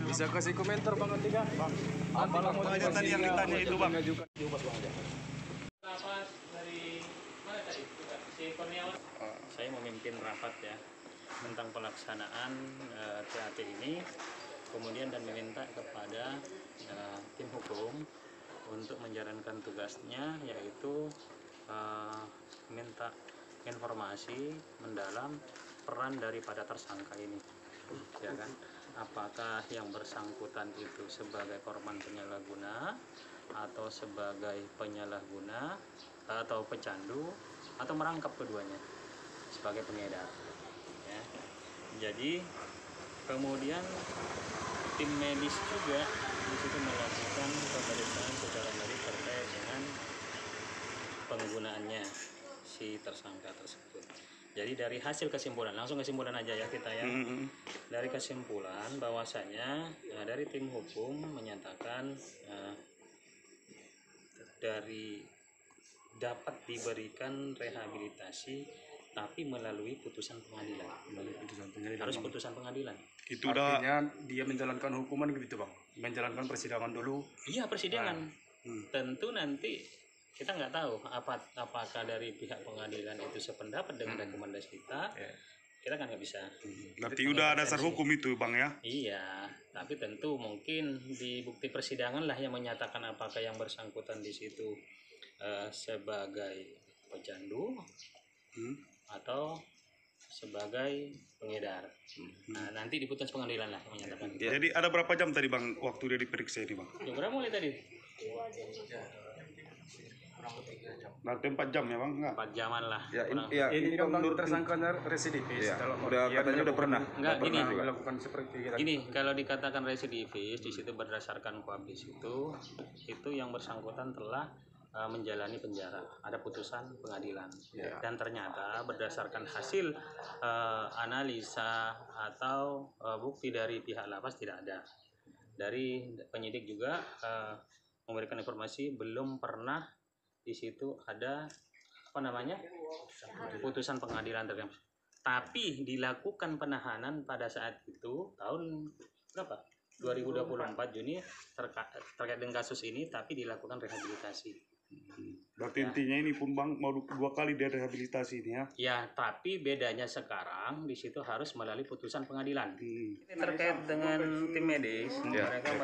Bisa kasih komentar Bang Andika? Bang, apalah motivasi tadi yang ditanya itu Bang? Rapat dari mana tadi? Si Kurniawan. Saya memimpin rapat ya tentang pelaksanaan TAT ini, kemudian dan meminta kepada tim hukum untuk menjalankan tugasnya, yaitu minta informasi mendalam peran daripada tersangka ini, ya kan? Apakah yang bersangkutan itu sebagai korban penyalahguna atau sebagai penyalahguna atau pecandu atau merangkap keduanya sebagai pengedar, ya. Jadi kemudian tim medis juga di situ melakukan pemeriksaan secara medis terkait dengan penggunaannya si tersangka tersebut. Jadi dari hasil kesimpulan, langsung kesimpulan aja ya kita ya. Dari kesimpulan bahwasanya dari tim hukum menyatakan dari dapat diberikan rehabilitasi tapi melalui putusan pengadilan. Harus putusan pengadilan. Itu artinya dia menjalankan hukuman gitu Bang? Menjalankan persidangan dulu? Iya, persidangan. Tentu nanti kita nggak tahu apakah dari pihak pengadilan itu sependapat dengan rekomendasi kita. Kita kan nggak bisa. Berarti udah dasar hukum itu Bang ya? Iya, tapi tentu mungkin di bukti persidangan lah yang menyatakan apakah yang bersangkutan di situ sebagai pecandu atau sebagai pengedar. Nah, nanti di putusan pengadilan lah yang menyatakan. Jadi ada berapa jam tadi Bang waktu dia diperiksa ini Bang? Jam berapa mulai tadi? Berarti 4 jam ya Bang? Enggak? 4 jaman lah. Ini kan Bang tersangkanya residivis. Udah katanya udah pernah. Enggak, gini. Melakukan seperti kita. Ini kalau dikatakan residivis di situ berdasarkan Kuapis itu yang bersangkutan telah menjalani penjara, ada putusan pengadilan, dan ternyata berdasarkan hasil analisa atau bukti dari pihak lapas tidak ada. Dari penyidik juga memberikan informasi belum pernah di situ ada putusan pengadilan terkait. Tapi dilakukan penahanan pada saat itu tahun berapa? 2024 Juni terkait dengan kasus ini, tapi dilakukan rehabilitasi. Berarti intinya ini pun Bang mau 2 kali dia rehabilitasi ini ya? Ya, tapi bedanya sekarang di situ harus melalui putusan pengadilan. Ini terkait dengan tim medis, mereka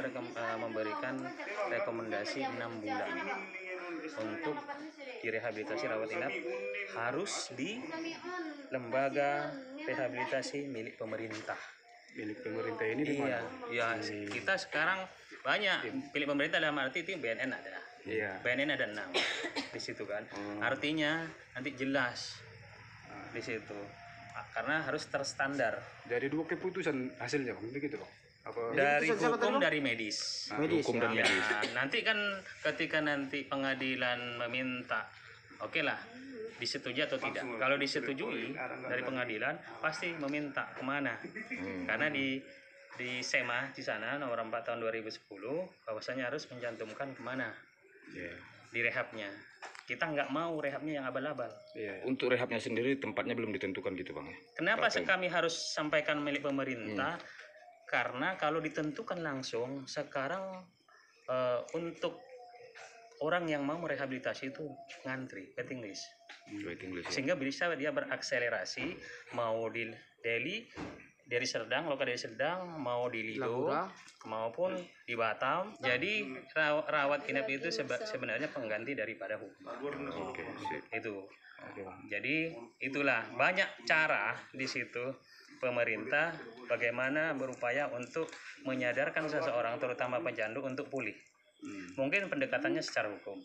memberikan rekomendasi 6 bulan untuk direhabilitasi rawat inap harus di lembaga rehabilitasi milik pemerintah. Milik pemerintah ini di mana? Iya, kita sekarang banyak milik pemerintah dalam arti itu BNN ada. BNN ada 6 di situ kan. Artinya nanti jelas di situ. Karena harus terstandar. Jadi 2 keputusan hasilnya Bang, begitu Bang? Dari hukum, dari medis. Hukum dan medis. Nanti kan ketika nanti pengadilan meminta, oke lah, disetujui atau tidak. Kalau disetujui dari pengadilan pasti meminta kemana? Karena di SEMA di sana nomor 4 tahun 2010 bahwasanya harus mencantumkan kemana di rehabnya. Kita nggak mau rehabnya yang abal-abal. Untuk rehabnya sendiri tempatnya belum ditentukan gitu Bang. Kenapa kami harus sampaikan milik pemerintah? Karena kalau ditentukan langsung sekarang untuk orang yang mau merehabilitasi itu ngantri, waiting list. Sehingga bisa dia berakselerasi mau di Delhi, dari Serdang, lokal dari Serdang, mau di Lido maupun di Batam. Jadi rawat inap itu sebenarnya pengganti daripada hukum. Itu. Jadi itulah banyak cara di situ pemerintah bagaimana berupaya untuk menyadarkan seseorang terutama pecandu untuk pulih. Mungkin pendekatannya secara hukum.